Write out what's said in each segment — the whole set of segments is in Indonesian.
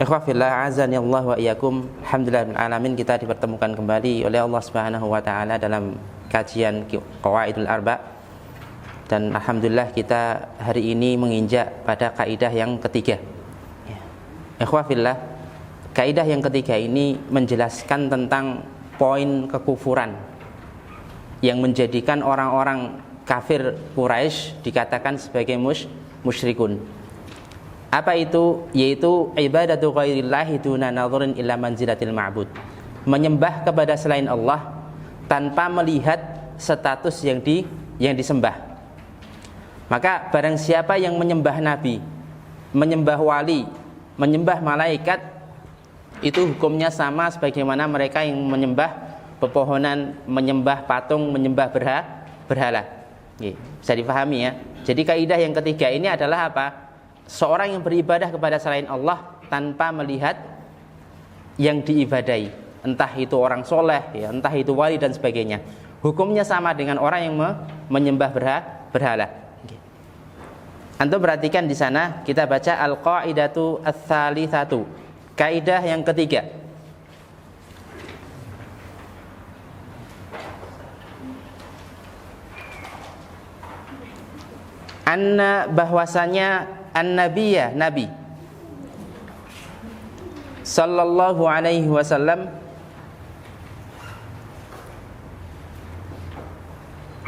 Ikhwafillah azani Allah wa iyyakum. Alhamdulillah alamin, kita dipertemukan kembali oleh Allah Subhanahu wa taala dalam kajian Qawaidul Arba'. Dan alhamdulillah kita hari ini menginjak pada kaidah yang ketiga. Ikhwafillah, kaidah yang ketiga ini menjelaskan tentang poin kekufuran yang menjadikan orang-orang kafir Quraisy dikatakan sebagai musyrikun. Apa itu? Yaitu ibadatu ghairillahi duna nadhurin illa manzilatil ma'bud. Menyembah kepada selain Allah tanpa melihat status yang disembah. Maka barang siapa yang menyembah nabi, menyembah wali, menyembah malaikat, itu hukumnya sama sebagaimana mereka yang menyembah pepohonan, menyembah patung, menyembah berhala. Bisa dipahami ya. Jadi kaidah yang ketiga ini adalah apa? Seorang yang beribadah kepada selain Allah tanpa melihat yang diibadai, entah itu orang soleh, ya, entah itu wali dan sebagainya, hukumnya sama dengan orang yang menyembah berhala. Antum perhatikan di sana kita baca al-qaidatu ats-tsalitsatu, kaidah yang ketiga. Anna, bahwasanya an-nabiyya, nabi sallallahu alaihi wasallam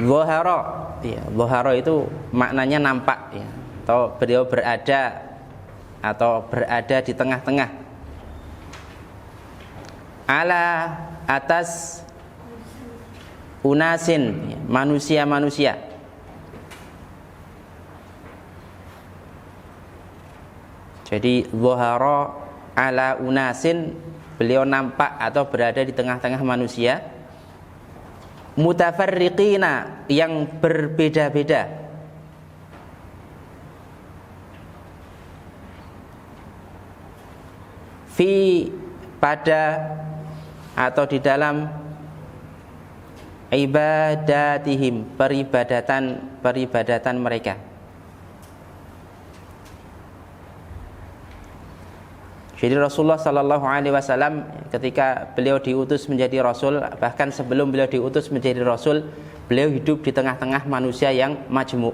zahara, ya, zahara itu maknanya nampak, ya, atau beliau berada di tengah-tengah, ala, atas, unasin, ya, manusia-manusia. Jadi zahara ala unasin, beliau nampak atau berada di tengah-tengah manusia, mutafarriqina, yang berbeda-beda, fi, pada atau di dalam, ibadatihim, peribadatan mereka. Jadi Rasulullah sallallahu alaihi wasallam ketika beliau diutus menjadi rasul, bahkan sebelum beliau diutus menjadi rasul, beliau hidup di tengah-tengah manusia yang majmu'.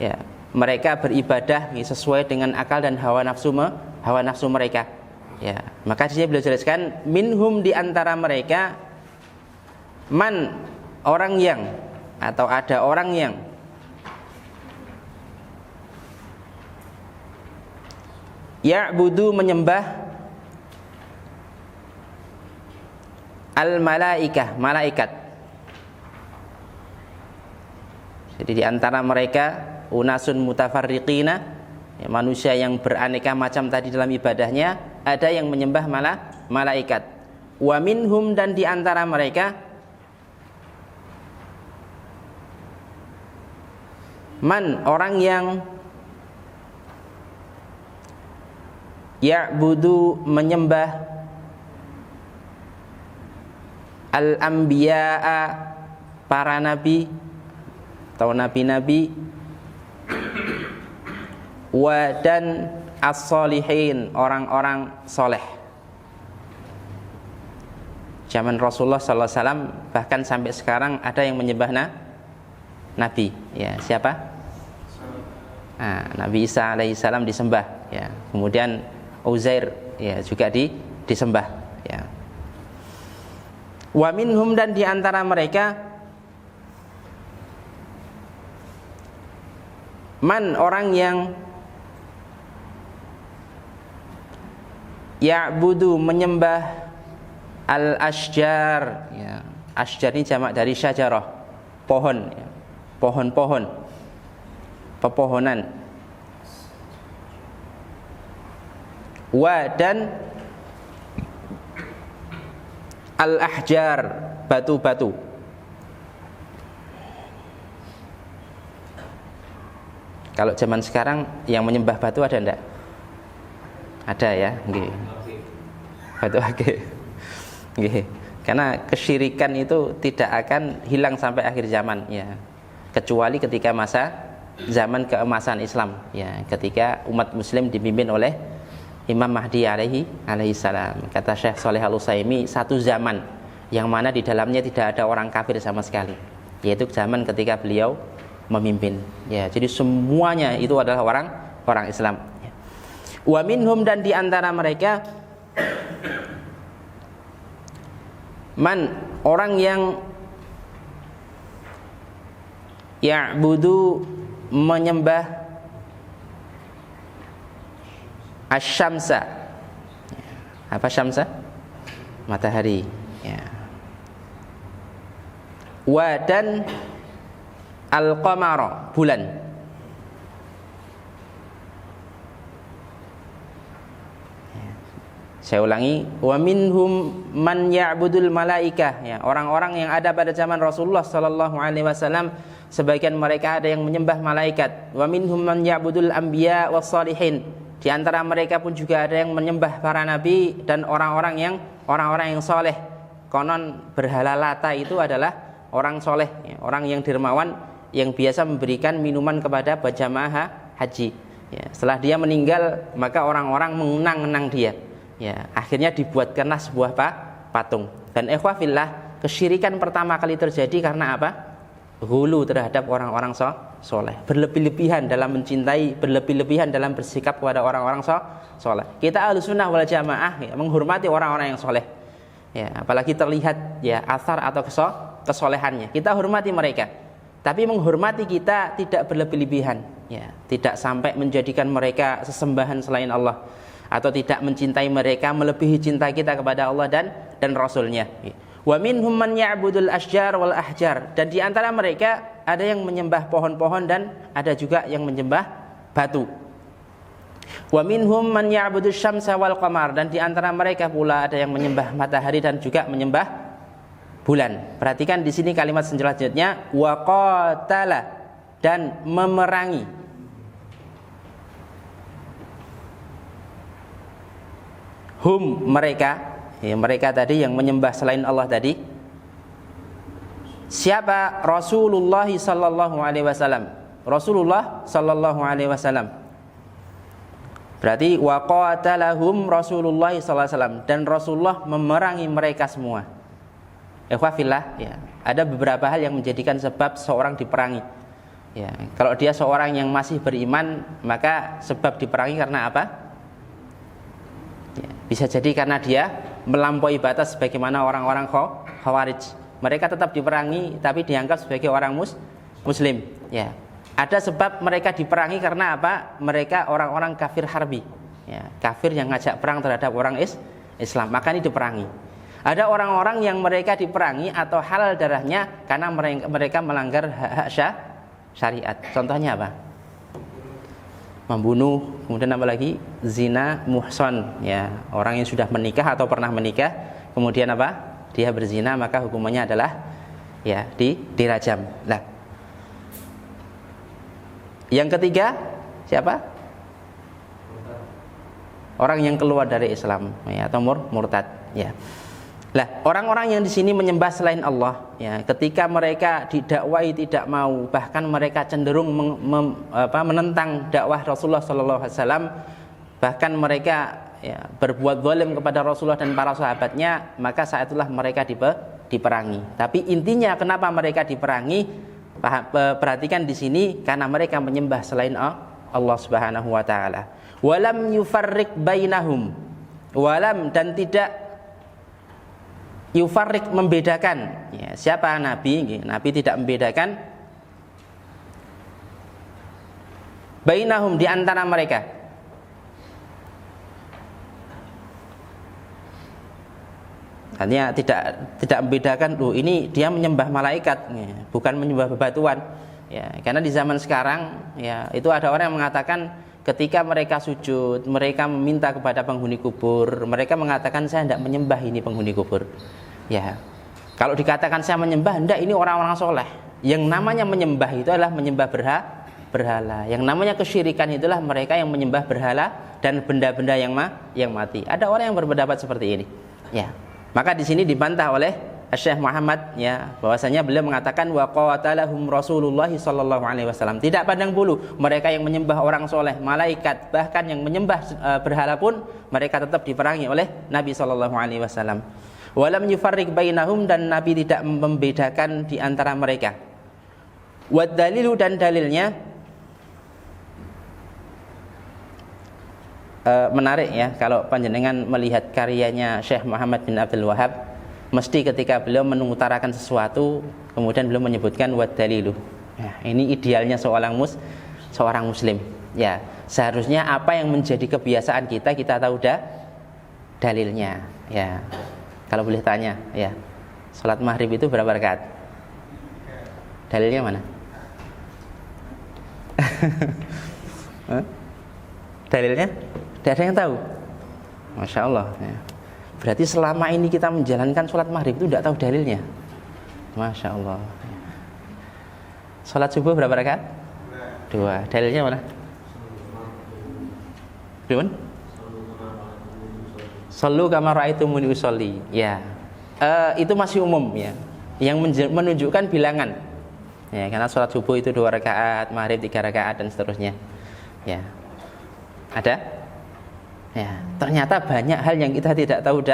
Ya, mereka beribadah sesuai dengan akal dan hawa nafsu mereka. Ya, maka di sini beliau jelaskan minhum, di antara mereka, man, orang yang, atau ada orang yang ya'budu, menyembah al-malaikah, malaikat. Jadi di antara mereka unasun mutafarriqina, ya, manusia yang beraneka macam tadi dalam ibadahnya, ada yang menyembah malaikat. Wa minhum, dan di antara mereka, man, orang yang ya'budu, menyembah al-anbiya'a, para nabi atau nabi-nabi, wa, dan as-solihin, orang-orang soleh. Zaman Rasulullah sallallahu alaihi wasallam bahkan sampai sekarang ada yang menyembah nabi. Ya, siapa? Nabi Isa alaihissalam disembah. Ya, kemudian Uzair, ya, juga disembah, ya. Wa minhum, dan di antara mereka, man, orang yang ya'budu, menyembah al-asjar, ya. Asjar ini jamak dari syajarah, pohon, ya. Pohon-pohon, pepohonan. Wa, dan al-ahjar, batu-batu. Kalau zaman sekarang yang menyembah batu ada enggak? Ada ya, nggih. Batu akeh. Nggih. Karena kesyirikan itu tidak akan hilang sampai akhir zaman, ya. Kecuali ketika masa zaman keemasan Islam, ya, ketika umat muslim dipimpin oleh Imam Mahdi alaihi salam. Kata Syekh Shalih Al-Utsaimin, satu zaman yang mana di dalamnya tidak ada orang kafir sama sekali, yaitu zaman ketika beliau memimpin. Ya, jadi semuanya itu adalah orang Islam. Wa minhum, dan di antara mereka man, orang yang ya'budu, menyembah asyamsa. Apa syamsa? Matahari, ya. Wa, dan al-qamara, bulan. Saya ulangi, wa minhum man ya'budul malaikah, ya, orang-orang yang ada pada zaman Rasulullah sallallahu alaihi wasallam, sebagian mereka ada yang menyembah malaikat. Wa minhum man ya'budul anbiya was salihin, di antara mereka pun juga ada yang menyembah para nabi dan orang-orang yang soleh. Konon berhala Lata itu adalah orang soleh, ya, orang yang dermawan, yang biasa memberikan minuman kepada jamaah haji. Ya, setelah dia meninggal, maka orang-orang mengenang dia. Ya, akhirnya dibuatkanlah sebuah patung. Dan ikhwah fillah, kesyirikan pertama kali terjadi karena apa? Hulu terhadap orang-orang soleh, berlebih-lebihan dalam mencintai, berlebih-lebihan dalam bersikap kepada orang-orang soleh. Kita Ahlussunnah wal Jamaah, ya, menghormati orang-orang yang soleh. Ya, apalagi terlihat ya asar atau kesolehannya, kita hormati mereka. Tapi menghormati kita tidak berlebih-lebihan, ya, tidak sampai menjadikan mereka sesembahan selain Allah, atau tidak mencintai mereka melebihi cinta kita kepada Allah dan Rasulnya. Wa minhum man ya'budul asjar wal ahjar, dan di antara mereka ada yang menyembah pohon-pohon dan ada juga yang menyembah batu. Wa minhum man ya'budus syamsa wal qamar, dan di antara mereka pula ada yang menyembah matahari dan juga menyembah bulan. Perhatikan di sini kalimat selanjutnya, wa qatala, dan memerangi. Hum, mereka, ya, mereka tadi yang menyembah selain Allah tadi. Siapa? Rasulullah sallallahu alaihi wasallam. Rasulullah sallallahu alaihi wasallam. Berarti wa qatalahum Rasulullah sallallahu alaihi wasallam, dan Rasulullah memerangi mereka semua. Ikhwah fillah, ya, ada beberapa hal yang menjadikan sebab seorang diperangi. Ya, kalau dia seorang yang masih beriman, maka sebab diperangi karena apa? Ya, bisa jadi karena dia melampaui batas sebagaimana orang-orang Khawarij. Mereka tetap diperangi tapi dianggap sebagai orang muslim. Ya. Ada sebab mereka diperangi karena apa? Mereka orang-orang kafir harbi. Ya, kafir yang ngajak perang terhadap orang Islam, maka ini diperangi. Ada orang-orang yang mereka diperangi atau halal darahnya karena mereka melanggar hak syariat. Contohnya apa? Membunuh, kemudian apa lagi? Zina, muhson, ya, orang yang sudah menikah atau pernah menikah, kemudian apa? Dia berzina, maka hukumannya adalah ya dirajam. Nah, yang ketiga siapa? Orang yang keluar dari Islam, ya, atau murtad, ya. Lah, orang-orang yang di sini menyembah selain Allah, ya, ketika mereka didakwai tidak mau, bahkan mereka cenderung menentang dakwah Rasulullah sallallahu alaihi wasallam, bahkan mereka ya, berbuat zalim kepada Rasulullah dan para sahabatnya, maka saat itulah mereka diperangi. Tapi intinya kenapa mereka diperangi? Perhatikan di sini, karena mereka menyembah selain Allah Subhanahu wa taala. Walam yufarriq bainahum. Walam, dan tidak yufarriq, membedakan, ya, siapa Nabi? Nabi tidak membedakan bainahum, di antara mereka. Artinya tidak membedakan, ini dia menyembah malaikat, ya, bukan menyembah bebatuan. Ya, karena di zaman sekarang, ya, itu ada orang yang mengatakan ketika mereka sujud, mereka meminta kepada penghuni kubur, mereka mengatakan saya tidak menyembah ini penghuni kubur. Ya, kalau dikatakan saya menyembah, hendak ini orang-orang soleh. Yang namanya menyembah itu adalah menyembah berhala. Yang namanya kesyirikan itulah mereka yang menyembah berhala dan benda-benda yang mati. Ada orang yang berpendapat seperti ini. Ya, maka di sini dibantah oleh Syekh Muhammad ya, bahwasanya beliau mengatakan wa qatalahum Rasulullah sallallahu alaihi wasallam. Tidak pandang bulu mereka yang menyembah orang soleh, malaikat, bahkan yang menyembah berhala pun mereka tetap diperangi oleh Nabi sallallahu alaihi wasallam. Walam yufarriq bainahum, dan Nabi tidak membedakan di antara mereka. Wad dalilu, dan dalilnya menarik ya, kalau panjenengan melihat karyanya Syekh Muhammad bin Abdul Wahhab, mesti ketika beliau mengutarakan sesuatu kemudian beliau menyebutkan wad dalilu. Ya, ini idealnya seorang muslim. Ya, seharusnya apa yang menjadi kebiasaan kita tahu dalilnya. Ya. Kalau boleh tanya, ya. Salat maghrib itu berapa rakaat? Dalilnya mana? Dalilnya? Tidak ada yang tahu. Masya Allah ya. Berarti selama ini kita menjalankan sholat maghrib itu tidak tahu dalilnya. Masya Allah. Sholat subuh berapa rakaat? 2. Dalilnya mana? Gimana? Sallu kama ra'aitumuni usolli. Ya. Itu masih umum ya. Yang menunjukkan bilangan. Ya, karena sholat subuh itu 2 rakaat, maghrib 3 rakaat dan seterusnya. Ya. Ada? Ya, ternyata banyak hal yang kita tidak tahu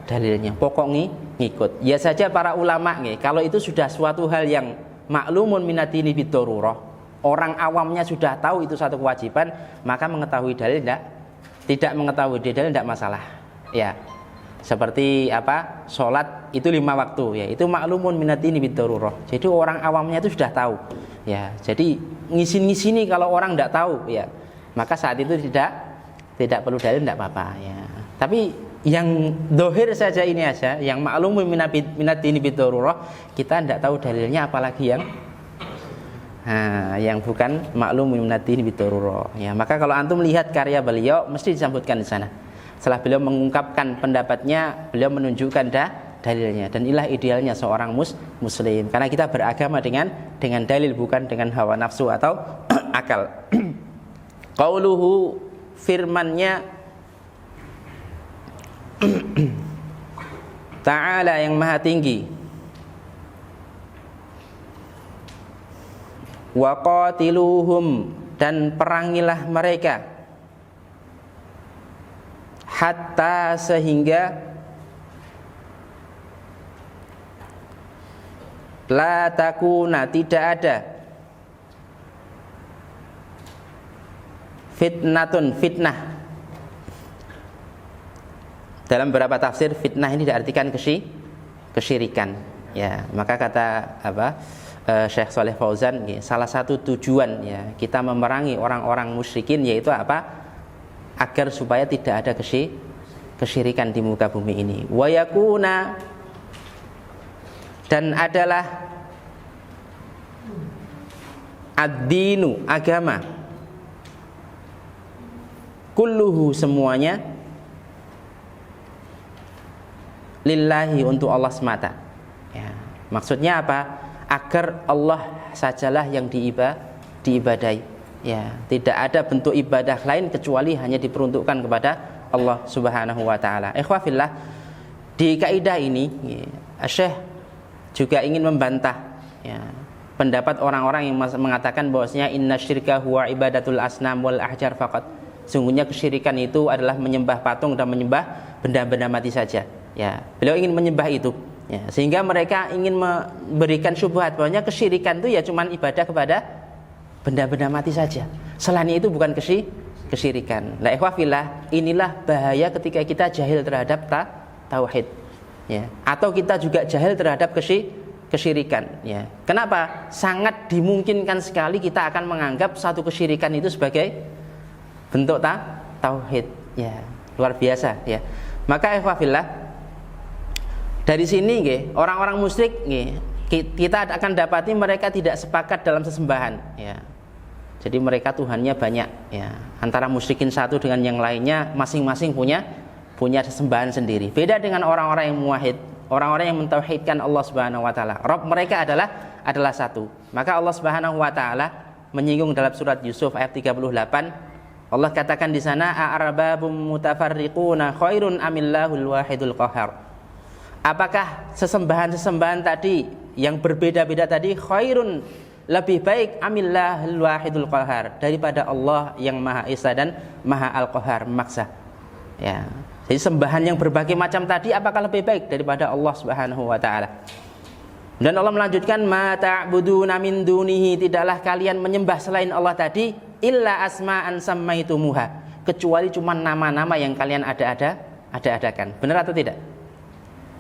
dalilnya. Pokoknya ngikut. Ya saja para ulama nih, kalau itu sudah suatu hal yang maklumun minadini biddarurah, orang awamnya sudah tahu itu satu kewajiban, maka mengetahui dalil tidak mengetahui dalil tidak masalah. Ya. Seperti apa? Salat itu 5 waktu ya. Itu maklumun minadini biddarurah. Jadi orang awamnya itu sudah tahu. Ya. Jadi ngisin-ngisini kalau orang tidak tahu ya, maka saat itu tidak perlu dalil, tidak apa-apa ya. Tapi yang dohir saja ini aja, yang ma'lumun minadini biddarurah, kita tidak tahu dalilnya, apalagi yang bukan ma'lumun minadini biddarurah ya. Maka kalau antum lihat karya beliau mesti disambutkan di sana. Setelah beliau mengungkapkan pendapatnya, beliau menunjukkan dalilnya, dan inilah idealnya seorang muslim, karena kita beragama dengan dalil, bukan dengan hawa nafsu atau akal. Qauluhu, firmannya Ta'ala yang maha tinggi, wa qatiluhum, dan perangilah mereka, hatta, sehingga, la takuna, tidak ada, fitnatun, fitnah. Dalam beberapa tafsir fitnah ini diartikan kesyirikan ya. Maka kata Syekh Shalih Fauzan, salah satu tujuan ya kita memerangi orang-orang musyrikin yaitu apa? Agar supaya tidak ada kesyirikan di muka bumi ini. Wa yakuna, dan adalah ad-dinu, agama, kulluhu, semuanya, lillahi, untuk Allah semata ya. Maksudnya apa? Agar Allah sajalah yang diibadahi ya. Tidak ada bentuk ibadah lain kecuali hanya diperuntukkan kepada Allah subhanahu wa ta'ala. Ikhwafillah, di kaidah ini ya, Syekh juga ingin membantah ya, pendapat orang-orang yang mengatakan bahwasanya inna syirka huwa ibadatul asnam wal ahjar faqat. Sungguhnya kesyirikan itu adalah menyembah patung dan menyembah benda-benda mati saja. Ya, beliau ingin menyembah itu. Ya, sehingga mereka ingin memberikan syubhat bahwasanya kesyirikan itu ya cuman ibadah kepada benda-benda mati saja. Selain itu bukan kesyirikan. La ikhwafillah, inilah bahaya ketika kita jahil terhadap tauhid. Ya, atau kita juga jahil terhadap kesyirikan. Ya. Kenapa? Sangat dimungkinkan sekali kita akan menganggap satu kesyirikan itu sebagai bentuk tauhid. Ya, luar biasa. Ya. Maka ikhwafillah, dari sini orang-orang musyrik kita akan dapati mereka tidak sepakat dalam sesembahan ya. Jadi mereka Tuhannya banyak ya. Antara musyrikin satu dengan yang lainnya masing-masing punya sesembahan sendiri. Beda dengan orang-orang yang muwahhid, orang-orang yang mentauhidkan Allah Subhanahu wa taala. Rabb mereka adalah satu. Maka Allah Subhanahu wa taala menyinggung dalam surat Yusuf ayat 38. Allah katakan di sana, a'arbabum mutafarriquna khairun amillahul wahidul qahhar. Apakah sesembahan-sesembahan tadi yang berbeda-beda tadi khairun, lebih baik, amillahul wahidul qahar, daripada Allah yang Maha Esa dan Maha Al-Qahar, memaksa. Ya. Jadi sembahan yang berbagai macam tadi apakah lebih baik daripada Allah Subhanahu wa taala? Dan Allah melanjutkan, ma ta'buduna min dunihi, tidaklah kalian menyembah selain Allah tadi, illa asma'an sammaitumuha, kecuali cuma nama-nama yang kalian ada-adakan. Benar atau tidak?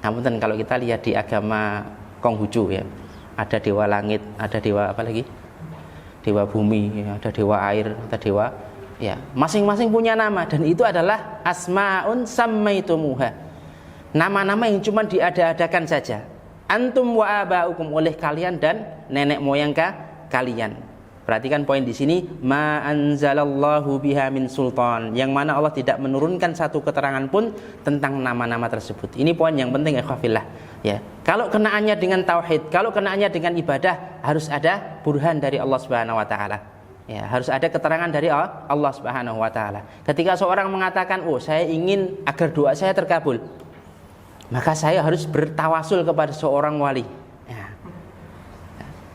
Namun kalau kita lihat di agama Konghucu ya, ada dewa langit, ada dewa apa lagi? Dewa bumi, ya, ada dewa air, ada dewa, ya, masing-masing punya nama, dan itu adalah asma'un sammaitumuha, nama-nama yang cuma diada-adakan saja. Antum wa aba'ukum, oleh kalian dan nenek moyang kalian. Perhatikan poin di sini, ma anzalallahu biha min sultan, yang mana Allah tidak menurunkan satu keterangan pun tentang nama-nama tersebut. Ini poin yang penting, ikhwafillah. Ya, kalau kenaannya dengan tauhid, kalau kenaannya dengan ibadah, harus ada burhan dari Allah Subhanahu wa taala. Ya, harus ada keterangan dari Allah Subhanahu wa taala. Ketika seorang mengatakan, "Oh, saya ingin agar doa saya terkabul," maka saya harus bertawasul kepada seorang wali. Ya.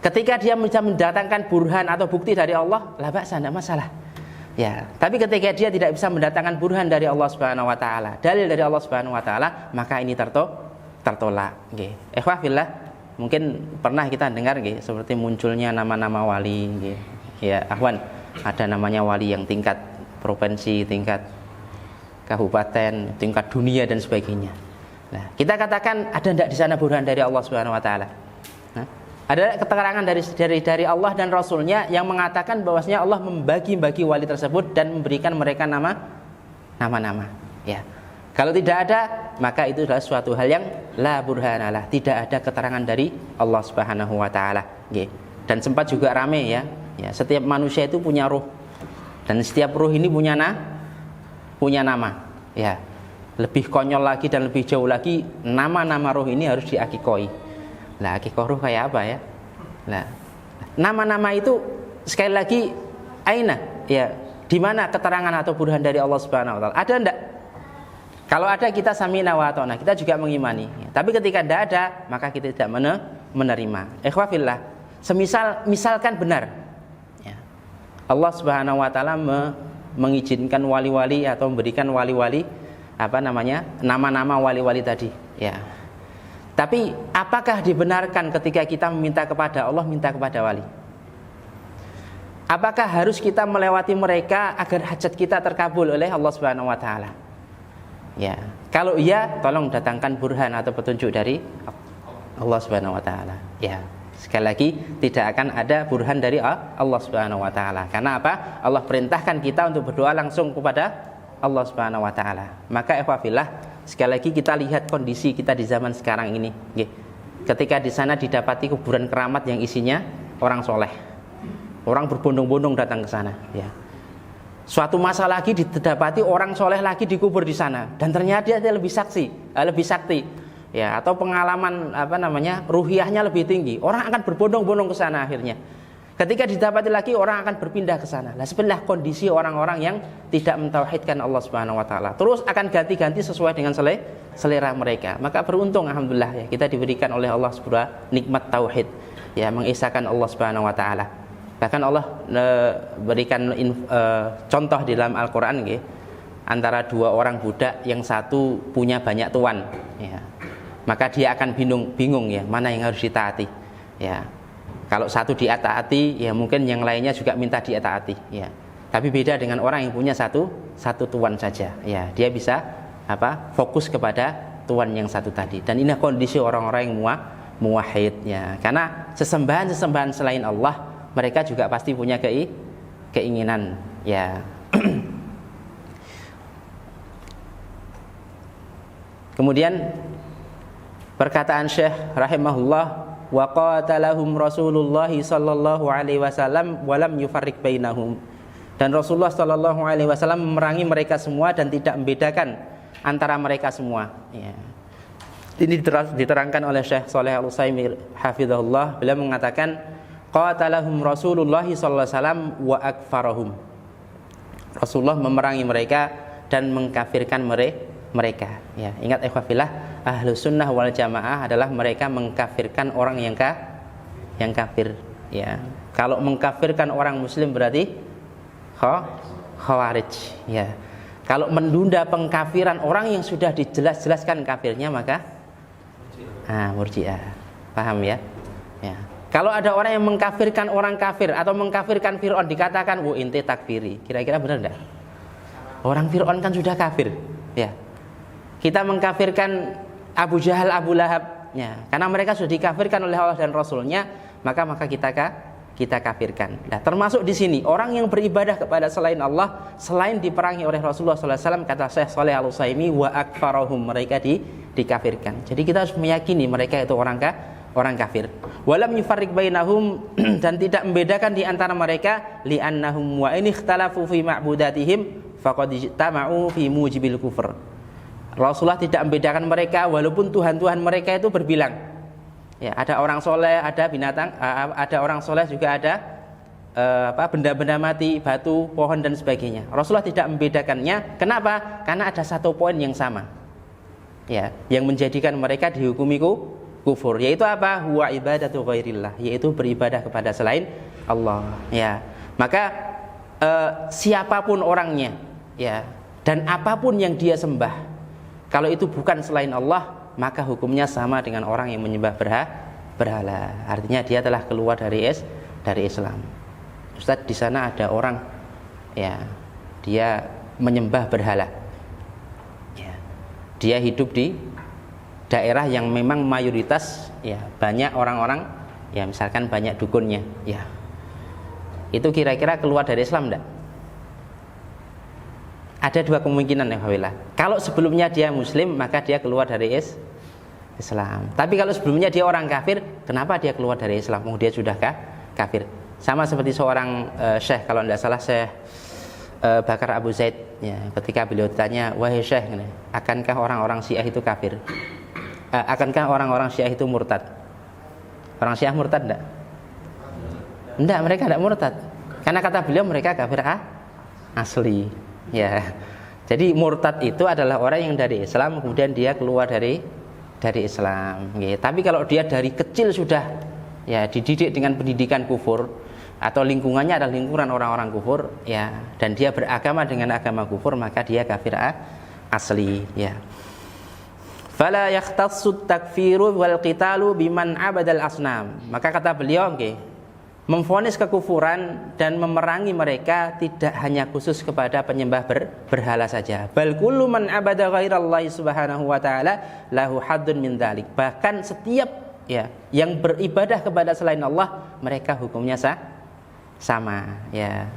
Ketika dia bisa mendatangkan burhan atau bukti dari Allah, la ba'sa, tidak masalah. Ya, tapi ketika dia tidak bisa mendatangkan burhan dari Allah Subhanahu wa taala, dalil dari Allah Subhanahu wa taala, maka ini tertolak. Nggih. Ikhwafillah, mungkin pernah kita dengar nggih seperti munculnya nama-nama wali nggih. Ya, akhwan, ada namanya wali yang tingkat provinsi, tingkat kabupaten, tingkat dunia dan sebagainya. Nah, kita katakan ada enggak di sana burhan dari Allah Subhanahu wa taala? Ada keterangan dari Allah dan Rasulnya yang mengatakan bahwasanya Allah membagi-bagi wali tersebut dan memberikan mereka nama-nama. Ya. Kalau tidak ada, maka itu adalah suatu hal yang la burhanalah, tidak ada keterangan dari Allah Subhanahu wa taala. Dan sempat juga rame ya. Ya, setiap manusia itu punya ruh, dan setiap ruh ini punya nama. Ya. Lebih konyol lagi dan lebih jauh lagi, nama-nama ruh ini harus diakikoi. Lah, akikoh ruh kayak apa ya? Nah, nama-nama itu sekali lagi aina, ya, di mana keterangan atau burhan dari Allah Subhanahu wa taala? Ada enggak? Kalau ada, kita sami'na wa ata'na, kita juga mengimani. Ya, tapi ketika tidak ada, maka kita tidak menerima. Ikhwafillah, misalkan benar, ya, Allah Subhanahu wa taala mengizinkan wali-wali atau memberikan wali-wali nama-nama wali-wali tadi, ya. Tapi apakah dibenarkan ketika kita meminta kepada Allah, minta kepada wali? Apakah harus kita melewati mereka agar hajat kita terkabul oleh Allah Subhanahu wa taala? Ya, kalau iya, tolong datangkan burhan atau petunjuk dari Allah Subhanahu wa taala. Ya, sekali lagi tidak akan ada burhan dari Allah Subhanahu wa taala. Karena apa? Allah perintahkan kita untuk berdoa langsung kepada Allah Subhanahu wa taala. Maka ikhwafillah, sekali lagi kita lihat kondisi kita di zaman sekarang ini. Ketika di sana didapati kuburan keramat yang isinya orang soleh, orang berbondong-bondong datang ke sana. Ya. Suatu masa lagi didapati orang soleh lagi dikubur di sana, dan ternyata dia lebih sakti, ya, atau pengalaman ruhiyahnya lebih tinggi. Orang akan berbondong-bondong ke sana akhirnya. Ketika didapati lagi, orang akan berpindah ke sana. Nah, sebenarnya kondisi orang-orang yang tidak mentauhidkan Allah Subhanahu wa taala. Terus akan ganti-ganti sesuai dengan selera mereka. Maka beruntung, alhamdulillah, ya, kita diberikan oleh Allah Subhanahu nikmat tauhid, ya, mengesahkan Allah Subhanahu wa taala. Bahkan Allah berikan contoh di dalam Al-Qur'an, ya, antara dua orang budak yang satu punya banyak tuan, ya. Maka dia akan bingung ya, mana yang harus ditaati, ya. Kalau satu diataati, ya mungkin yang lainnya juga minta diataati, ya. Tapi beda dengan orang yang punya satu tuan saja, ya. Dia bisa fokus kepada tuan yang satu tadi. Dan ini kondisi orang-orang yang muwahhid, ya. Karena sesembahan selain Allah, mereka juga pasti punya keinginan, ya. Kemudian perkataan Syekh rahimahullah, wa qatalahum Rasulullah sallallahu alaihi wasallam wa lam yufarriq bainahum, dan Rasulullah sallallahu alaihi wasallam memerangi mereka semua dan tidak membedakan antara mereka semua, ya. Ini diterangkan oleh Syekh Shalih Al-Utsaimin hafizahullah. Beliau mengatakan qatalahum Rasulullah sallallahu alaihi wasallam wa akfarahum, Rasulullah memerangi mereka dan mengkafirkan mereka, ya. Ingat ikhwafillah, Ahlus Sunnah wal Jamaah adalah mereka mengkafirkan orang yang kafir. Ya, kalau mengkafirkan orang Muslim berarti Khawarij. Ya, kalau menunda pengkafiran orang yang sudah dijelas-jelaskan kafirnya maka Murji'ah. Paham ya? Ya. Kalau ada orang yang mengkafirkan orang kafir atau mengkafirkan Fir'aun dikatakan inti takfiri. Kira-kira benar enggak? Orang Fir'aun kan sudah kafir. Ya. Kita mengkafirkan Abu Jahal, Abu Lahab, ya. Karena mereka sudah dikafirkan oleh Allah dan Rasulnya, maka kita kafirkan. Nah, termasuk di sini orang yang beribadah kepada selain Allah, selain diperangi oleh Rasulullah SAW, kata Syekh Shalih Al-Utsaimin, wa akfarahum, mereka dikafirkan. Jadi kita harus meyakini mereka itu orang kafir. Walam yufarriq bainahum, dan tidak membedakan di antara mereka, li'annahum wa in ikhtalafu fi ma'budatihim faqad ijtama'u fi mujibil kufr. Rasulullah tidak membedakan mereka walaupun Tuhan-Tuhan mereka itu berbilang. Ya, ada orang soleh, ada binatang, ada orang soleh juga ada benda-benda mati, batu, pohon dan sebagainya. Rasulullah tidak membedakannya. Kenapa? Karena ada satu poin yang sama. Ya, yang menjadikan mereka dihukumi kufur, yaitu apa? Huwa ibadatu ghairillah, yaitu beribadah kepada selain Allah. Ya, maka siapapun orangnya, ya, dan apapun yang dia sembah, kalau itu bukan selain Allah, maka hukumnya sama dengan orang yang menyembah berhala. Artinya dia telah keluar dari Islam. Ustaz, di sana ada orang, ya, dia menyembah berhala. Ya, dia hidup di daerah yang memang mayoritas, ya, banyak orang-orang, ya, misalkan banyak dukunnya, ya. Itu kira-kira keluar dari Islam enggak? Ada dua kemungkinan, ya, Alhamdulillah. Kalau sebelumnya dia Muslim, maka dia keluar dari Islam. Tapi kalau sebelumnya dia orang kafir, kenapa dia keluar dari Islam? Dia sudah kafir. Sama seperti seorang syekh, kalau tidak salah Syekh Bakar Abu Zaid, ya, ketika beliau ditanya, wahai syekh, akankah orang-orang Syiah itu kafir? Akankah orang-orang Syiah itu murtad? Orang Syiah murtad enggak? Enggak, mereka enggak murtad. Karena kata beliau mereka kafir asli. Ya. Jadi murtad itu adalah orang yang dari Islam kemudian dia keluar dari Islam. Ya. Tapi kalau dia dari kecil sudah, ya, dididik dengan pendidikan kufur atau lingkungannya adalah lingkungan orang-orang kufur, ya, dan dia beragama dengan agama kufur, maka dia kafir asli, ya. Fala yakhtassu takfiru wal qitalu biman abadal asnam. Maka kata beliau, memvonis kekufuran dan memerangi mereka tidak hanya khusus kepada penyembah berhala saja. Bal kullu man abada ghairallahi subhanahu wa ta'ala lahu haddun min dzalik. Bahkan setiap, ya, yang beribadah kepada selain Allah, mereka hukumnya sama, ya.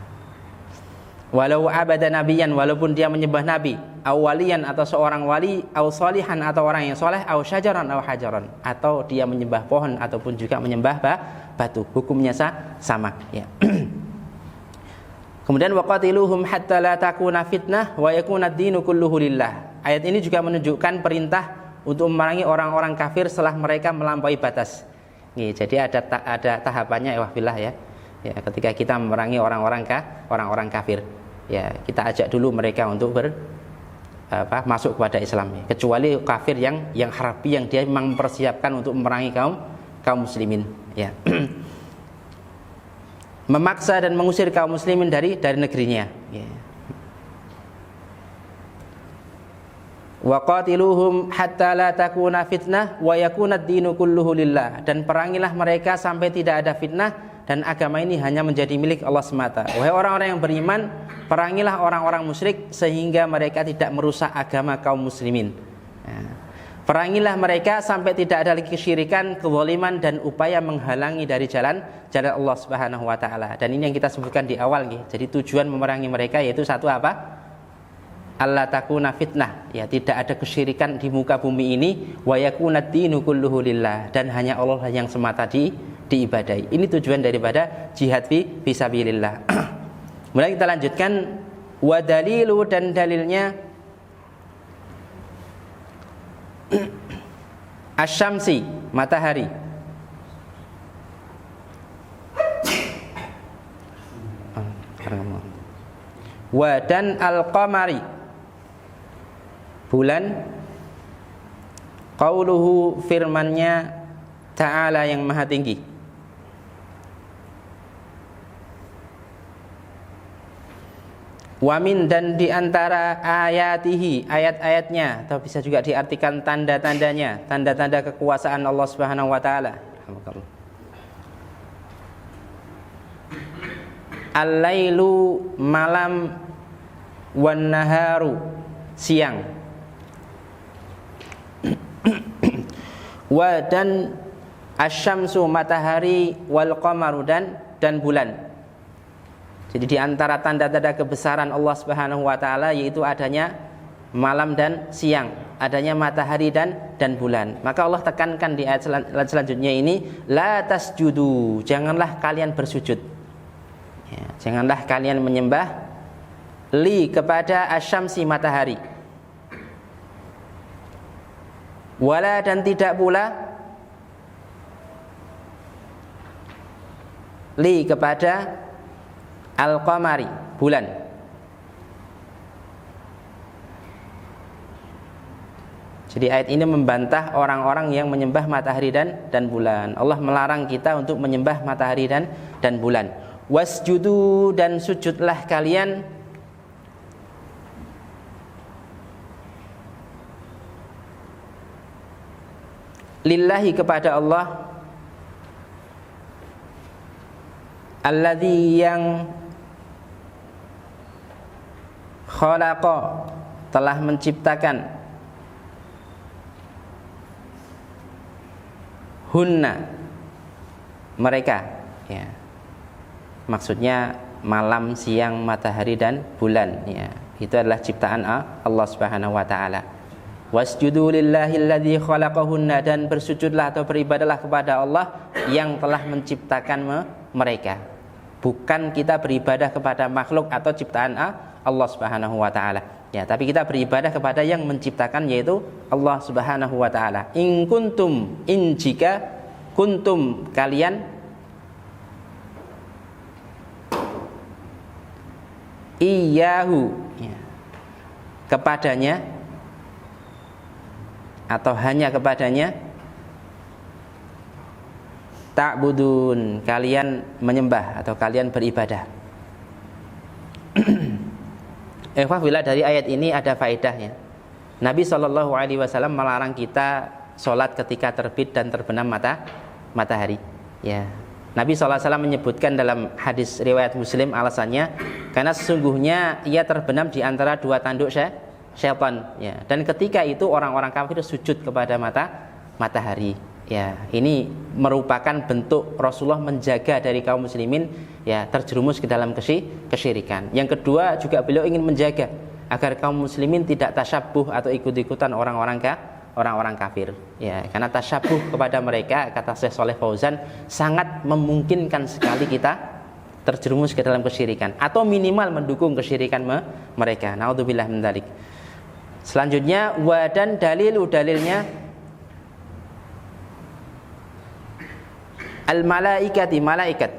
Walau abada nabiyan, walaupun dia menyembah nabi, awalian atau seorang wali, aw salihan atau orang yang soleh, aw syajaran aw hajaran, atau dia menyembah pohon ataupun juga menyembah batu, hukumnya sama, ya. Kemudian waqatiluhum hatta la takuna fitnah wa yakuna ad-dinu kulluhu lillah. Ayat ini juga menunjukkan perintah untuk memerangi orang-orang kafir setelah mereka melampaui batas. Jadi ada tahapannya, ya. Ya, ketika kita memerangi orang-orang kafir, ya, kita ajak dulu mereka untuk masuk kepada Islam, ya. Kecuali kafir yang harbi, yang dia memang mempersiapkan untuk memerangi kaum muslimin, ya. Memaksa dan mengusir kaum muslimin dari negerinya, ya. Wa qatiluhum hatta la takuna fitnah wa yakuna ad-dinu kulluhu lillah, dan perangilah mereka sampai tidak ada fitnah dan agama ini hanya menjadi milik Allah semata. Wahai orang-orang yang beriman, perangilah orang-orang musyrik sehingga mereka tidak merusak agama kaum muslimin. Perangilah mereka sampai tidak ada lagi kesyirikan, kezaliman dan upaya menghalangi dari jalan Allah Subhanahu wa taala. Dan ini yang kita sebutkan di awal, Jadi tujuan memerangi mereka yaitu satu apa? Allah takuna fitnah, ya, tidak ada kesyirikan di muka bumi ini, wa yakuna ad-dinu kulluhu lillah, dan hanya Allah yang semata diibadai. Ini tujuan daripada jihad fi sabilillah. Kemudian kita lanjutkan, wa dalilu, dan dalilnya asyamsi, matahari, wa dan al-qamari, bulan, Qauluhu, firman-Nya Ta'ala yang maha tinggi. Wamin, dan diantara ayatihi, ayat-ayatnya, atau bisa juga diartikan tanda-tandanya, tanda-tanda kekuasaan Allah Subhanahu wa Ta'ala. Al-lailu, malam, wan naharu, siang. Wa, dan asyamsu, matahari, wal qamaru, dan bulan. Jadi di antara tanda-tanda kebesaran Allah Subhanahu wa Ta'ala yaitu adanya malam dan siang, adanya matahari dan bulan. Maka Allah tekankan di ayat selanjutnya ini, la tasjudu, janganlah kalian bersujud, ya, janganlah kalian menyembah li, kepada asyamsi, matahari, wala, dan tidak pula li, kepada al-qamari, bulan. Jadi ayat ini membantah orang-orang yang menyembah matahari dan bulan. Allah melarang kita untuk menyembah matahari dan bulan. Wasjudu, dan sujudlah kalian lillahi, kepada Allah, alladzi, yang khalaqa, telah menciptakan, hunna, mereka, ya. Maksudnya malam, siang, matahari dan bulan, ya. Itu adalah ciptaan Allah Subhanahu wa Ta'ala. Wasjudu lillahi alladzi khalaqahunna, dan bersujudlah atau beribadahlah kepada Allah yang telah menciptakan mereka. Bukan kita beribadah kepada makhluk atau ciptaan Allah Subhanahu wa Ta'ala, ya, tapi kita beribadah kepada yang menciptakan, yaitu Allah Subhanahu wa Ta'ala. In kuntum, in, jika, kuntum, kalian, iyyahu, ya, kepadanya atau hanya kepadanya, ta'budun, kalian menyembah atau kalian beribadah. Bila dari ayat ini ada faedahnya. Nabi SAW melarang kita sholat ketika terbit dan terbenam matahari, ya. Nabi SAW menyebutkan dalam hadis riwayat Muslim alasannya, karena sesungguhnya ia terbenam di antara dua tanduk syaitan, ya. Dan ketika itu orang-orang kafir sujud kepada matahari, ya. Ini merupakan bentuk Rasulullah menjaga dari kaum muslimin, ya, terjerumus ke dalam kesyirikan. Yang kedua juga beliau ingin menjaga agar kaum muslimin tidak tasyabuh atau ikut-ikutan orang-orang kafir, ya. Karena tasyabuh kepada mereka, kata Syekh Shalih Fauzan, sangat memungkinkan sekali kita terjerumus ke dalam kesyirikan atau minimal mendukung kesyirikan mereka. Naudzubillah min dzalik. Selanjutnya, wa, dan dalilnya al-malaikati, malaikat.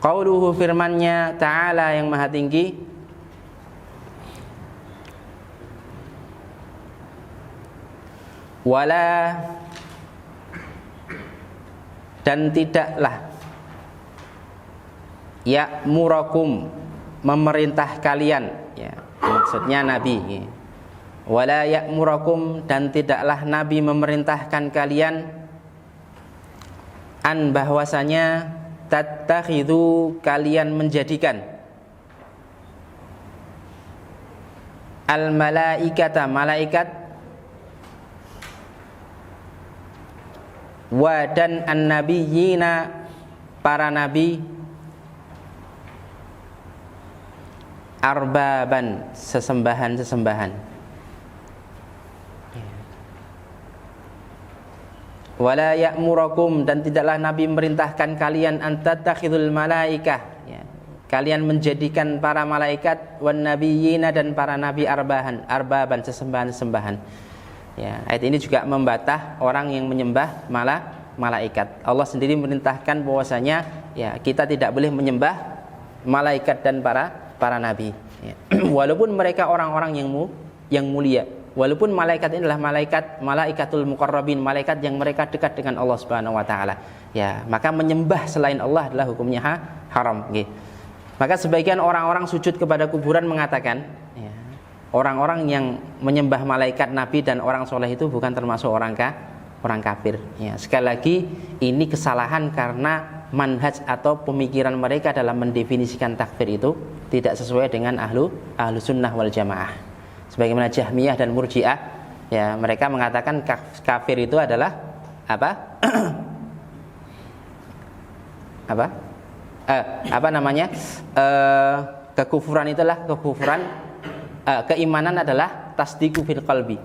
Qauluhu, firman-Nya Ta'ala yang maha tinggi, wala, dan tidaklah, ya'murakum, memerintah kalian, ya, maksudnya Nabi, ya. Wala ya'murakum, dan tidaklah Nabi memerintahkan kalian, an, bahwasanya, tattakhidhu, kalian menjadikan, al malaikata, malaikat, wa, dan an nabiyina, para nabi, arbaban, sesembahan. Wala ya'murakum, dan tidaklah Nabi merintahkan kalian antattakhidul malaikah, ya, kalian menjadikan para malaikat, wan nabiyina, dan para nabi, arbaban, sesembahan. Ya, ayat ini juga membantah orang yang menyembah malaikat. Allah sendiri merintahkan bahwasanya, ya, kita tidak boleh menyembah malaikat dan para para nabi. Ya. Walaupun mereka orang-orang yang mulia, walaupun malaikat ini adalah malaikatul muqarrabin, malaikat yang mereka dekat dengan Allah Subhanahu wa taala. Ya, maka menyembah selain Allah adalah hukumnya haram. Okay. Maka sebagian orang-orang sujud kepada kuburan mengatakan, ya, orang-orang yang menyembah malaikat, nabi dan orang soleh itu bukan termasuk orang kafir. Ya, sekali lagi ini kesalahan karena manhaj atau pemikiran mereka dalam mendefinisikan takfir itu tidak sesuai dengan ahlu sunnah wal jamaah. Sebagaimana Jahmiyah dan Murji'ah, ya, mereka mengatakan kafir itu adalah apa? Kekufuran itulah keimanan adalah tasdiqu fil qalbi,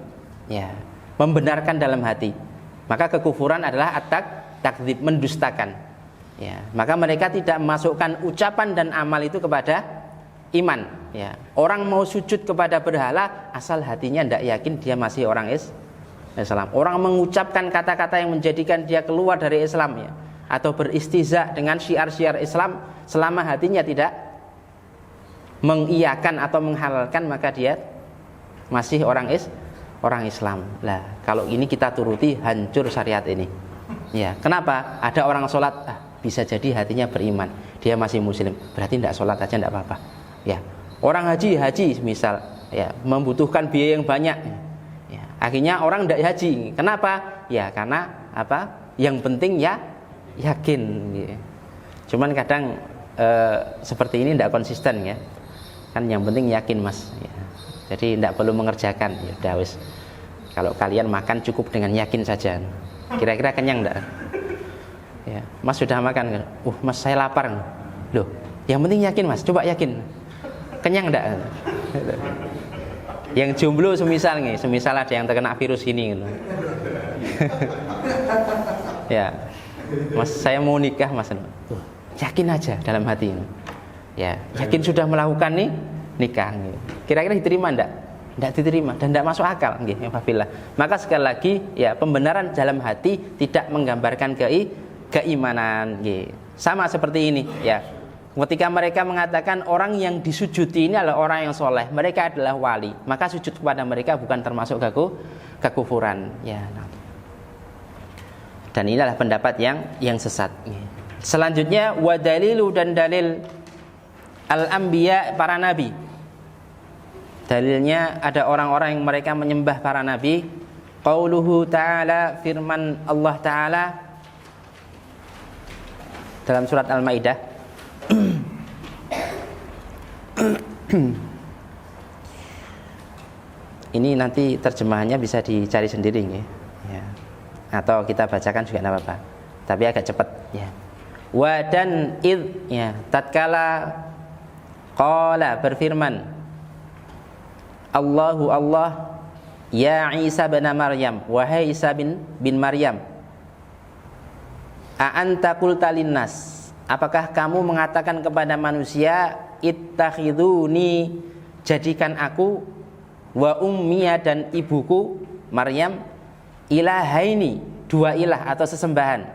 ya, membenarkan dalam hati. Maka kekufuran adalah takdzib, mendustakan, ya. Maka mereka tidak memasukkan ucapan dan amal itu kepada iman, ya. Orang mau sujud kepada berhala asal hatinya tidak yakin dia masih orang Islam. Orang mengucapkan kata-kata yang menjadikan dia keluar dari Islam, ya, atau beristiza dengan syiar-syiar Islam, selama hatinya tidak mengiyakan atau menghalalkan, maka dia masih orang Islam. Lah, kalau ini kita turuti, hancur syariat ini. Ya, kenapa? Ada orang sholat, bisa jadi hatinya beriman, dia masih muslim, berarti tidak sholat aja tidak apa-apa. Ya, orang haji misal, ya, membutuhkan biaya yang banyak. Ya, akhirnya orang tidak haji. Kenapa? Ya, karena apa? Yang penting ya yakin. Ya. Cuman kadang seperti ini tidak konsisten, ya. Kan yang penting yakin, Mas. Ya. Jadi tidak perlu mengerjakan. Ya udah wis. Kalau kalian makan cukup dengan yakin saja. Kira-kira kenyang enggak? Ya, Mas sudah makan. Mas saya lapar. Loh, yang penting yakin, Mas. Coba yakin. Kenyang enggak? Yang jomblo semisal ada yang terkena virus ini gitu. Ya. Mas saya mau nikah, Mas. Yakin aja dalam hati ini. Ya, yakin sudah melakukan nikah. Kira-kira diterima enggak? Tidak diterima dan tidak masuk akal, maka sekali lagi, ya, pembenaran dalam hati tidak menggambarkan keimanan. Sama seperti ini, ya, ketika mereka mengatakan orang yang disujudi ini adalah orang yang soleh, mereka adalah wali, maka sujud kepada mereka bukan termasuk kekufuran, ya. Dan inilah pendapat yang sesat. Selanjutnya, wadalilu dan dalil al-anbiya, para nabi. Dalilnya ada orang-orang yang mereka menyembah para nabi. Qauluhu ta'ala, firman Allah Ta'ala dalam surat Al-Maidah. Ini nanti terjemahannya bisa dicari sendiri, ya. Atau kita bacakan juga tidak apa-apa, tapi agak cepat, ya. Wa dan id, ya, tatkala qala, berfirman Allahu Allah, ya Isa bin Maryam, wahai Isa bin Maryam, a anta qulta linnas, apakah kamu mengatakan kepada manusia, ittakhiduni, jadikan aku, wa ummiya, dan ibuku Maryam, ilahaini, dua ilah atau sesembahan,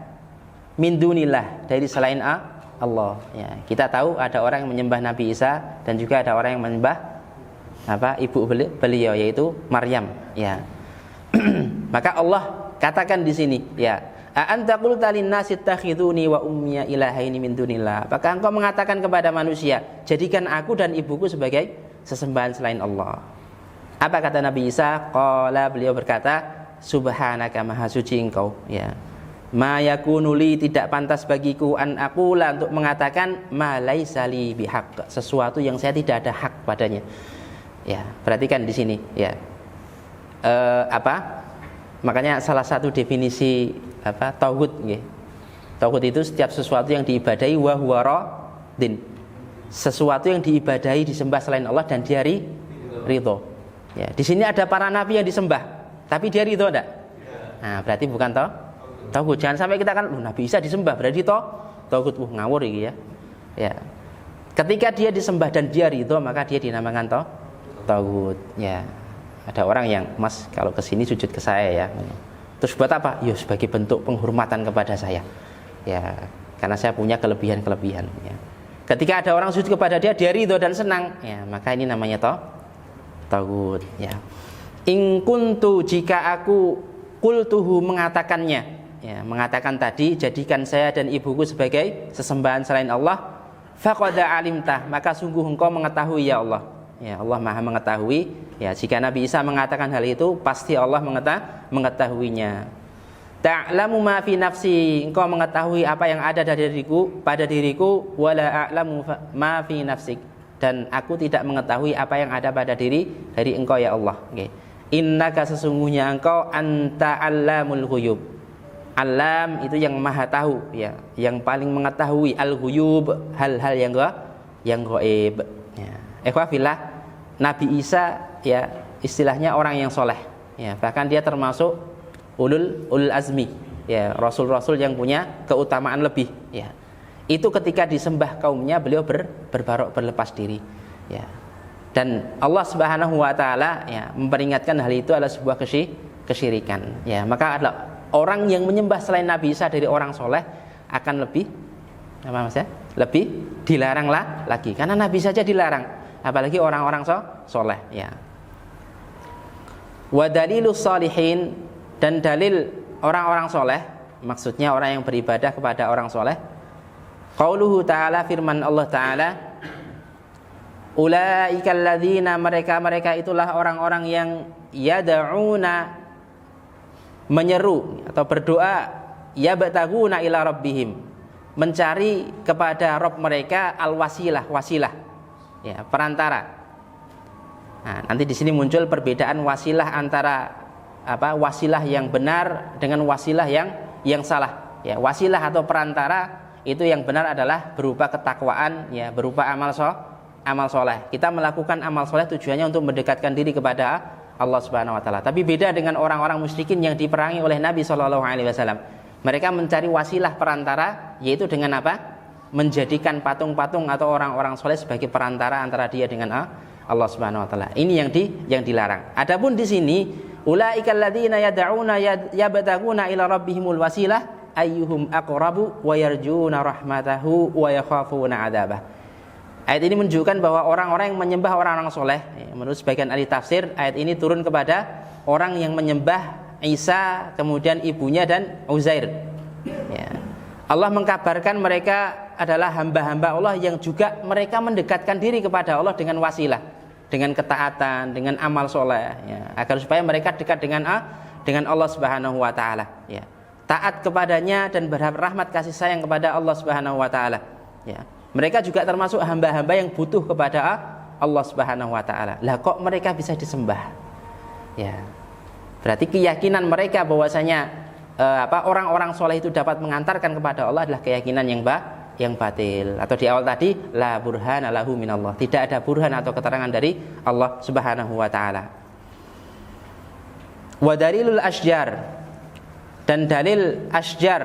min dunillah, dari selain Allah. Ya, kita tahu ada orang yang menyembah Nabi Isa dan juga ada orang yang menyembah ibu beliau, yaitu Maryam, ya. Maka Allah katakan di sini, ya, a anta qulta linnasi ittakhiduni wa ummiya ilahaini min dunillah, apakah engkau mengatakan kepada manusia, jadikan aku dan ibuku sebagai sesembahan selain Allah. Apa kata Nabi Isa? Qala, beliau berkata, subhanaka, maha suci engkau, ya. Ma yakunu li, tidak pantas bagiku, an aqula, untuk mengatakan, ma laisa li bihaq, sesuatu yang saya tidak ada hak padanya. Ya, perhatikan di sini, ya. Makanya salah satu definisi tauhid, ya. Tauhid itu setiap sesuatu yang diibadahi wa huwa radin. Sesuatu yang diibadahi, disembah selain Allah dan dia ridho. Ya, di sini ada para nabi yang disembah, tapi dia ridho enggak? Nah, berarti bukan tauhid. Jangan sampai kita kan, Nabi Isa disembah berarti tauhid, ngawur iki, ya. Ya. Ketika dia disembah dan dia ridho, maka dia dinamakan tauhid, ya. Ada orang yang, Mas, kalau kesini sujud ke saya, ya. Terus buat apa? Ya, sebagai bentuk penghormatan kepada saya, ya, karena saya punya kelebihan, ya. Ketika ada orang sujud kepada dia ridho dan senang, ya maka ini namanya tagut, ya. In kuntu, jika aku qultuhu, mengatakannya, ya, mengatakan tadi, jadikan saya dan ibuku sebagai sesembahan selain Allah, faqad alimtah, maka sungguh engkau mengetahui ya Allah. Ya, Allah Maha mengetahui. Ya, jika Nabi Isa mengatakan hal itu, pasti Allah mengetahuinya. Ta'lamu ma fi nafsi, engkau mengetahui apa yang ada pada diriku, wala a'lamu ma fi nafsik, dan aku tidak mengetahui apa yang ada pada dari engkau ya Allah. Okay. Innaka, sesungguhnya engkau, anta allamul ghuyub. Alam itu yang maha tahu, ya, yang paling mengetahui. Al-ghuyub, hal-hal yang gaib. Ya. Ikhwafillah, Nabi Isa, ya, istilahnya orang yang soleh. Ya, bahkan dia termasuk ulul azmi, ya, rasul-rasul yang punya keutamaan lebih. Ya. Itu ketika disembah kaumnya, beliau berbarok, berlepas diri. Ya. Dan Allah Subhanahu wa taala, ya, memperingatkan hal itu adalah sebuah kesyirikan. Ya, maka adalah orang yang menyembah selain Nabi Isa dari orang soleh akan lebih lebih dilarang lagi, karena Nabi saja dilarang, apalagi orang-orang soleh. Ya. Wa dalilus sholihin, dan dalil orang-orang soleh, maksudnya orang yang beribadah kepada orang soleh. Qauluhu ta'ala, firman Allah ta'ala, ulaikal ladzina, mereka itulah orang-orang yang yad'una, menyeru atau berdoa, yabtaguna ila rabbihim, mencari kepada Rabb mereka, al-wasilah, ya, perantara. Nah, nanti di sini muncul perbedaan wasilah antara wasilah yang benar dengan wasilah yang salah. Ya, wasilah atau perantara itu yang benar adalah berupa ketakwaan, ya, berupa amal soleh. Kita melakukan amal soleh tujuannya untuk mendekatkan diri kepada Allah Subhanahu wa taala. Tapi beda dengan orang-orang musyrikin yang diperangi oleh Nabi SAW. Mereka mencari wasilah perantara, yaitu dengan apa? Menjadikan patung-patung atau orang-orang soleh sebagai perantara antara dia dengan Allah Subhanahu wa taala. Ini yang dilarang. Adapun di sini, ulaikal ladzina yad'una yabtaguna ila rabbihimul wasilah ayyuhum aqrabu wa yarjuna rahmatahu wa yakhafuna 'adzabah. Ayat ini menunjukkan bahwa orang-orang yang menyembah orang-orang soleh, menurut sebagian ahli tafsir, ayat ini turun kepada orang yang menyembah Isa, kemudian ibunya, dan Uzair. Ya. Allah mengkabarkan mereka adalah hamba-hamba Allah yang juga mereka mendekatkan diri kepada Allah dengan wasilah, dengan ketaatan, dengan amal soleh, ya, agar supaya mereka dekat dengan Allah Subhanahu wa taala, ya. Taat kepadanya dan berharap rahmat kasih sayang kepada Allah Subhanahu wa taala, ya. Mereka juga termasuk hamba-hamba yang butuh kepada Allah Subhanahu wa taala. Lah kok mereka bisa disembah? Ya. Berarti keyakinan mereka bahwasanya orang-orang soleh itu dapat mengantarkan kepada Allah adalah keyakinan yang batil. Atau di awal tadi, la burhana lahu minallah. Tidak ada burhan atau keterangan dari Allah Subhanahu wa taala. Wa dalilul asjar, dan dalil asjar,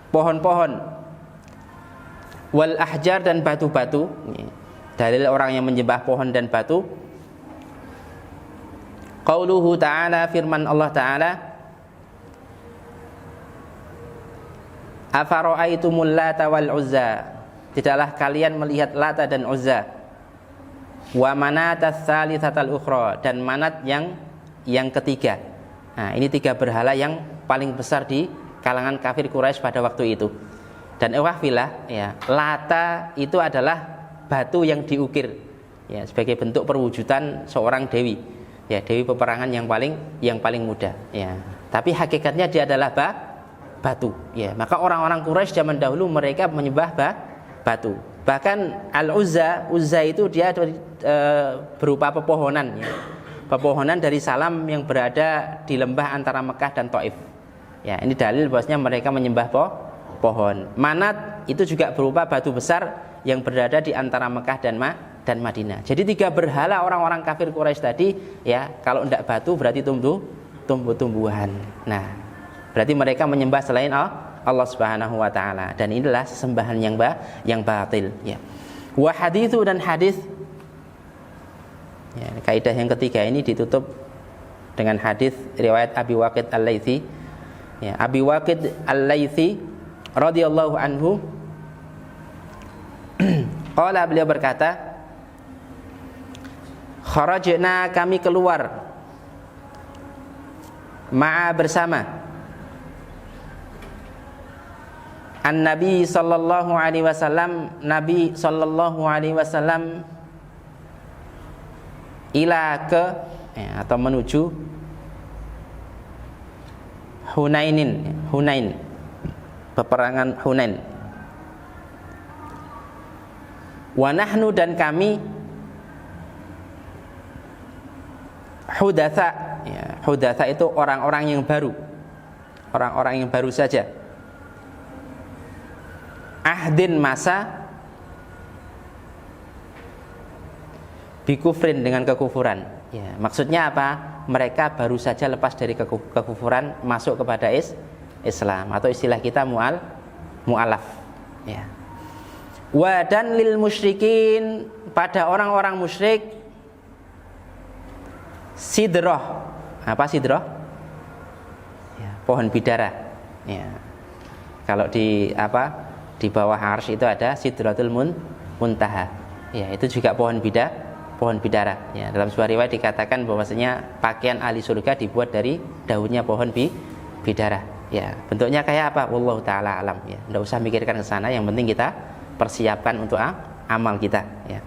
pohon-pohon, wal ahjar, dan batu-batu. Dalil orang yang menyembah pohon dan batu. Qauluhu ta'ala, firman Allah ta'ala, afara'aitumul lata wal uzza, tidaklah kalian melihat Lata dan Uzza, wa manatas tsalitsatal ukhra, dan Manat yang ketiga. Nah, ini tiga berhala yang paling besar di kalangan kafir Quraisy pada waktu itu. Dan wahfilah, ya, Lata itu adalah batu yang diukir, ya, sebagai bentuk perwujudan seorang dewi, ya, dewi peperangan yang paling muda, ya. Tapi hakikatnya dia adalah batu, ya. Maka orang-orang Quraisy zaman dahulu mereka menyembah batu. Bahkan Uzza itu dia berupa pepohonan, ya. Pepohonan dari salam yang berada di lembah antara Mekah dan Taif. Ya, ini dalil bahwasanya mereka menyembah pohon. Manat itu juga berupa batu besar yang berada di antara Mekah dan Madinah. Jadi tiga berhala orang-orang kafir Quraisy tadi, ya, kalau tidak batu berarti tumbuh-tumbuhan. Nah, berarti mereka menyembah selain Allah Subhanahu wa taala, dan inilah sesembahan yang batil, ya. Wa haditsu, dan hadis, ya, kaidah yang ketiga ini ditutup dengan hadis riwayat Abi Waqid Al-Laitsi, ya. Abi Waqid Al-Laitsi radhiyallahu anhu Qala, beliau berkata, kharajna, kami keluar, ma'a, bersama, an-nabi sallallahu alaihi wasallam, Nabi sallallahu alaihi wasallam, ila, ke, atau menuju Hunain, peperangan Hunain. Wa nahnu, dan kami, hudatsa, hudatsa itu orang-orang yang baru, orang-orang yang baru saja. Ahdin, masa, bikufrin, dengan kekufuran. Ya, maksudnya apa? Mereka baru saja lepas dari kekufuran, masuk kepada Islam, atau istilah kita mu'alaf. Ya. Wa, dan lil musyrikin, pada orang-orang musyrik, sidroh. Apa sidroh? Ya, pohon bidara. Ya. Kalau di bawah arsy itu ada sidratul muntaha. Ya, itu juga pohon bidara. Ya, dalam sebuah riwayat dikatakan bahwasanya pakaian ahli surga dibuat dari daunnya pohon bidara. Ya, bentuknya kayak apa? Wallahu taala alam. Ya, enggak usah mikirkan ke sana, yang penting kita persiapkan untuk amal kita. Ya.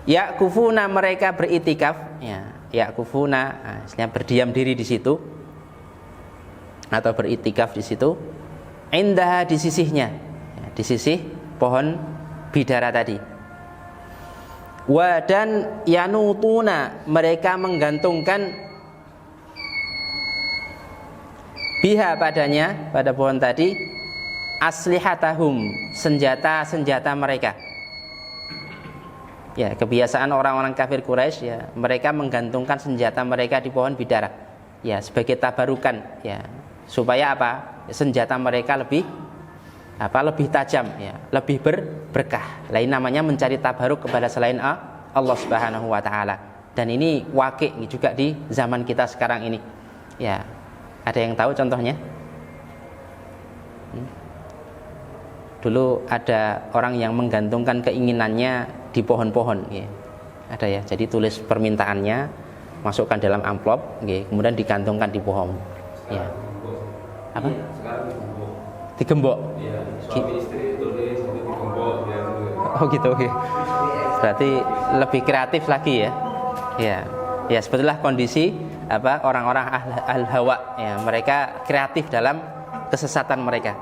Ya'kufuna, mereka beritikaf. Ya, ya'kufuna, istilahnya berdiam diri di situ atau beritikaf di situ. Indah, di sisihnya, ya, di sisih pohon bidara tadi. Wa, dan yanutuna, mereka menggantungkan biha, padanya, pada pohon tadi, aslihatahum, senjata-senjata mereka. Ya, kebiasaan orang-orang kafir Quraisy, ya, mereka menggantungkan senjata mereka di pohon bidara. Ya, sebagai tabarukan, ya, supaya apa? Senjata mereka lebih tajam, ya, lebih berkah. Lain namanya mencari tabaruk kepada selain Allah Subhanahu wa taala. Dan ini waqi' juga di zaman kita sekarang ini. Ya. Ada yang tahu contohnya? Dulu ada orang yang menggantungkan keinginannya di pohon-pohon, ya. Ada ya. Jadi tulis permintaannya, masukkan dalam amplop, ya, kemudian digantungkan di pohon. Ya. Apa? Digembok. Iya, suami istri tulis digembok ya. Oh gitu, oke. Berarti lebih kreatif lagi ya. Ya. Ya, sebetulnya kondisi orang-orang al-hawa, ya, mereka kreatif dalam kesesatan mereka.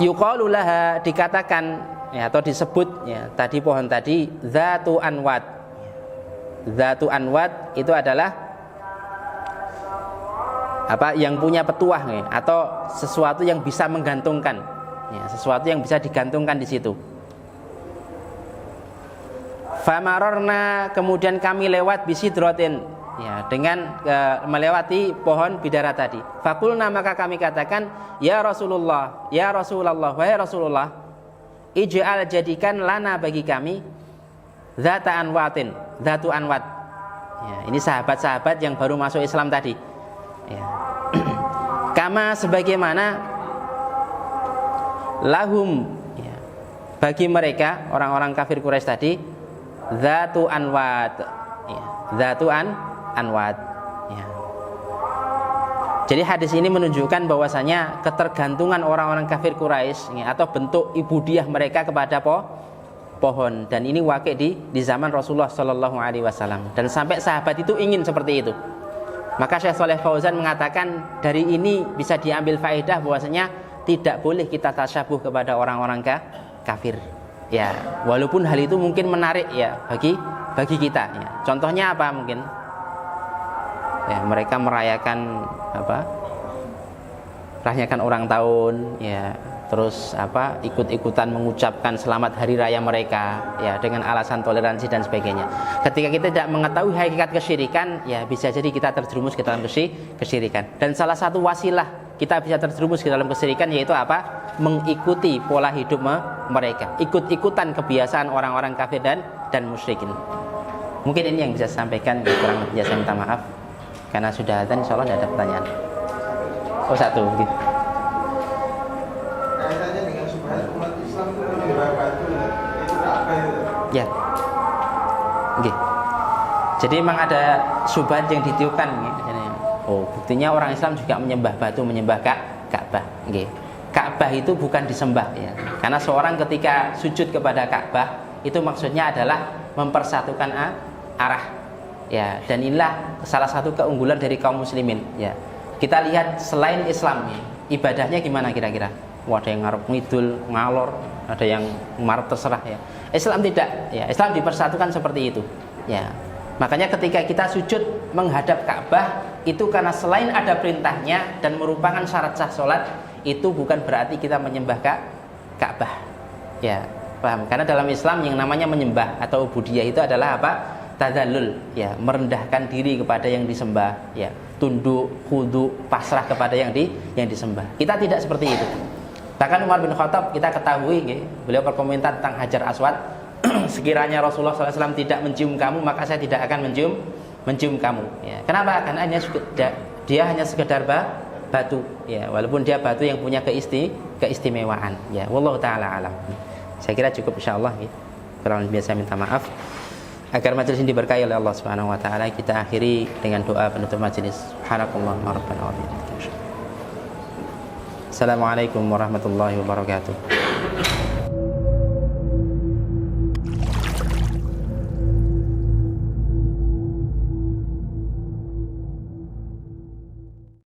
Yuqalu laha, dikatakan, ya, atau disebut, ya, tadi pohon tadi dzatu anwat. Dzatu anwat itu adalah yang punya petuah, ya, atau sesuatu yang bisa menggantungkan, ya, sesuatu yang bisa digantungkan di situ. Famarorna, kemudian kami lewat bisidrotin, ya, dengan melewati pohon bidara tadi. Fakulna, maka kami katakan, ya Rasulullah, wahai Rasulullah, ij'al, jadikan, lana, bagi kami, dzatu anwat. Ya, ini sahabat-sahabat yang baru masuk Islam tadi. Ya. Kama, sebagaimana, lahum, ya, bagi mereka orang-orang kafir Quraisy tadi, dzatu anwat, ya, dzatu anwat, ya. Jadi hadis ini menunjukkan bahwasanya ketergantungan orang-orang kafir Quraisy, ya, atau bentuk ibudiah mereka kepada pohon, dan ini waqi' di zaman Rasulullah Shallallahu Alaihi Wasallam, dan sampai sahabat itu ingin seperti itu. Maka Syekh Shalih Fauzan mengatakan dari ini bisa diambil faedah bahwasanya tidak boleh kita tasyabuh kepada orang-orang kafir. Ya, walaupun hal itu mungkin menarik, ya, bagi kita. Ya. Contohnya apa mungkin? Ya, mereka merayakan ulang tahun, ya, terus ikut-ikutan mengucapkan selamat hari raya mereka, ya, dengan alasan toleransi dan sebagainya. Ketika kita tidak mengetahui hakikat kesyirikan, ya, bisa jadi kita terjerumus ke dalam kesyirikan. Dan salah satu wasilah kita bisa terjerumus ke dalam kesyirikan yaitu mengikuti pola hidup mereka, ikut-ikutan kebiasaan orang-orang kafir dan musyrikin. Mungkin ini yang bisa saya sampaikan, kurang lebihnya saya minta maaf karena sudah adzan, insyaallah tidak ada pertanyaan. Oh, satu gitu. Kaitannya dengan subhat umat Islam itu Jadi memang ada syubhat yang ditiupkan. Oh, buktinya orang Islam juga menyembah batu, menyembah Ka'bah. Ka'bah itu bukan disembah ya. Karena seorang ketika sujud kepada Ka'bah itu maksudnya adalah mempersatukan arah. Ya, dan inilah salah satu keunggulan dari kaum muslimin ya. Kita lihat selain Islam ibadahnya gimana kira-kira? Ada yang ngarep ngidul, ngalor, ada yang ngarep terserah ya. Islam tidak ya. Islam dipersatukan seperti itu. Ya. Makanya ketika kita sujud menghadap Ka'bah itu karena selain ada perintahnya dan merupakan syarat sah salat, itu bukan berarti kita menyembah Ka'bah. Ya, paham? Karena dalam Islam yang namanya menyembah atau ubudiyah itu adalah apa? Tadzallul, ya, merendahkan diri kepada yang disembah, ya, tunduk, khudu, pasrah kepada yang disembah. Kita tidak seperti itu. Bahkan Umar bin Khattab kita ketahui, beliau berkomentar tentang Hajar Aswad. Sekiranya Rasulullah SAW tidak mencium kamu, maka saya tidak akan mencium kamu. Ya. Kenapa? Karena dia hanya sekedar batu. Ya, walaupun dia batu yang punya keistimewaan. Ya, wallahu taala alam. Saya kira cukup insyaallah. Ya. Kurang biasa minta maaf. Agar majelis ini diberkahi oleh Allah Subhanahu Wa Taala, kita akhiri dengan doa penutup majelis. Subhanakallahumma rabbana wa bihamdika. Assalamualaikum warahmatullahi wabarakatuh.